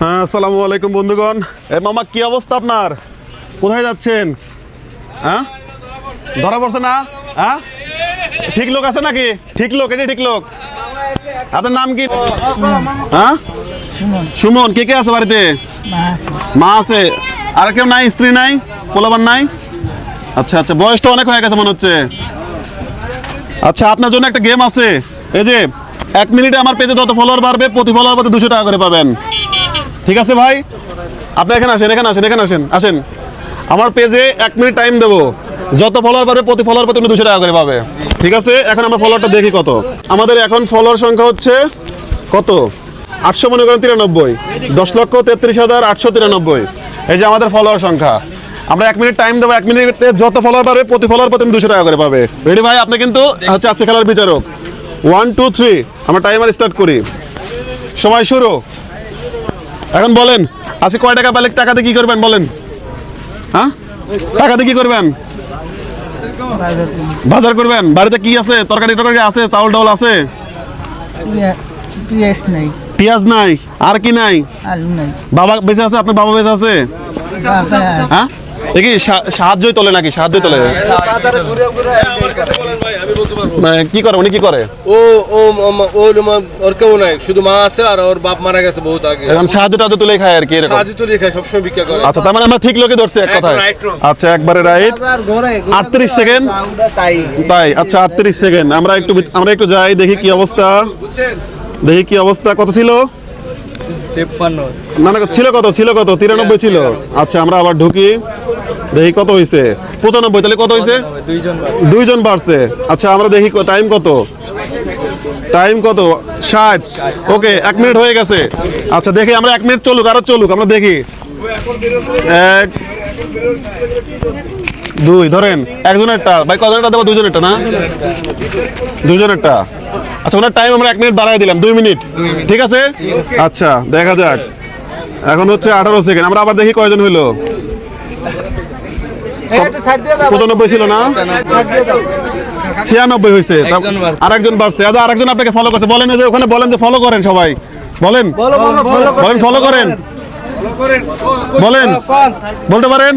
হ্যাঁ, আসসালামু আলাইকুম বন্ধুগণ। মামা কি অবস্থা আপনার? কোথায় যাচ্ছেন? হ্যাঁ, ধরা পড়ছে না? হ্যাঁ, ঠিক লোক আছে নাকি? ঠিক লোক, এটি ঠিক লোক। আপনার নাম কি? হ্যাঁ, সুমন। কে কে আছে বাড়িতে? মা আছে। আর কেউ নাই? স্ত্রী নাই? পোলাপান নাই? আচ্ছা আচ্ছা, বয়সটা অনেক হয়ে গেছে মনে হচ্ছে। আচ্ছা, আপনার জন্য একটা গেম আছে। এই যে 1 মিনিটে আমার পেজে যত ফলোয়ার বাড়বে প্রতি ফলোয়ার প্রতি 200 টাকা করে পাবেন। ঠিক আছে ভাই, আপনি এখানে আসেন। আমার পেজে 1 মিনিট টাইম দেবো, যত ফলোয়ার পাবে প্রতি ফলোয়ার প্রতি 200 টাকা করে পাবে। ঠিক আছে, এখন আমরা ফলোয়ারটা দেখি কত আমাদের। এখন ফলোয়ার সংখ্যা হচ্ছে কত? 893। 10,33,893। এই যে আমাদের ফলোয়ার সংখ্যা। আমরা 1 মিনিট টাইম দেবো, 1 মিনিটে যত ফলোয়ার পাবে প্রতি ফলোয়ার প্রতি 200 টাকা করে পাবে। রেডি ভাই? আপনি কিন্তু হচ্ছে আজকে খেলার বিচারক। 1 2 3 আমরা টাইমার স্টার্ট করি। সময় শুরু। এখন বলেন, আজকে কয় টাকা পেলে টাকাতে কি করবেন বলেন? হ্যাঁ, টাকাতে কি করবেন? বাজার করবেন। বাড়িতে কি আছে? তরকারি আছে? চাউল ডাউল আছে? পেঁয়াজ নাই। আর কি নাই? আলু নাই। বাবা বেঁচে আছে? আপনার বাবা বেঁচে আছে? হ্যাঁ, দেখি সাহায্যই তোলে নাকি? সাহায্যই তোলে। কি করে উনি? কি করে? ওর কেউ নাই, শুধু মা আছে আর ওর বাপ মারা গেছে বহুত আগে। এখন সাহায্যটা তুলে খায় আর কি, এরকম। সাহায্য তুলে খায়, সবসময় ভিক্ষা করে। আচ্ছা, তার মানে আমরা ঠিক লোকে ধরছি এক কথায়। আচ্ছা, একবারে রাইট। 38 সেকেন্ড। তাই? আচ্ছা, 38 সেকেন্ড। আমরা একটু যাই, দেখি কি অবস্থা। কত ছিল? 53। না না, ছিল কত? 93 ছিল। আচ্ছা, আমরা আবার ঢুকি, দেখি কত হয়েছে। 95। তাহলে কত হয়েছে? 2 জন বাড়ছে। আচ্ছা, আমরা দেখি টাইম কত। 60। ওকে, 1 মিনিট হয়ে গেছে। আচ্ছা, দেখি আমরা 1 মিনিট চলুক, আরো চলুক, আমরা দেখি। 1 2 ধরেন। একজনেরটা ভাই, কজনেরটা দেবো? 2জনেরটা না? 2জনেরটা। আচ্ছা, ওনার টাইম আমরা 1 মিনিট বাড়াই দিলাম, 2 মিনিট। ঠিক আছে। আচ্ছা, দেখা যাক। এখন হচ্ছে 18 সেকেন্ড। আমরা আবার দেখি কয়জন হইলো। 95 ছিল না? 96 হয়েছে। আরেকজন বাড়ছে। আচ্ছা, আরেকজন আপনাকে ফলো করছে। বলেন যে ওখানে, বলেন যে ফলো করেন সবাই। বলেন ফলো করেন। বলেন, বলতে পারেন?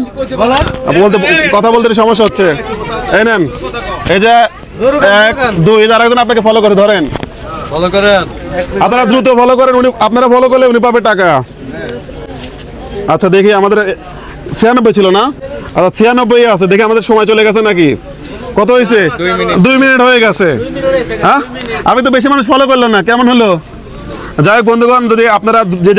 কথা বলতে সমস্যা হচ্ছে। এই নেন, এই যে 1 2, আরেকজন আপনাকে ফলো করে। ধরেন, আপনারা দ্রুত ফলো করেন। আপনারা ফলো করলে উনি পাবে টাকা। আচ্ছা, দেখি আমাদের 96 ছিল না? আচ্ছা, 96 আছে। দেখি আমাদের সময় চলে গেছে নাকি? কত হয়েছে? 2 মিনিট হয়ে গেছে। হ্যাঁ, আমি তো বেশি মানুষ ফলো করলাম না, কেমন হলো? যাই হোক বন্ধুগণ, যদি আপনারা যে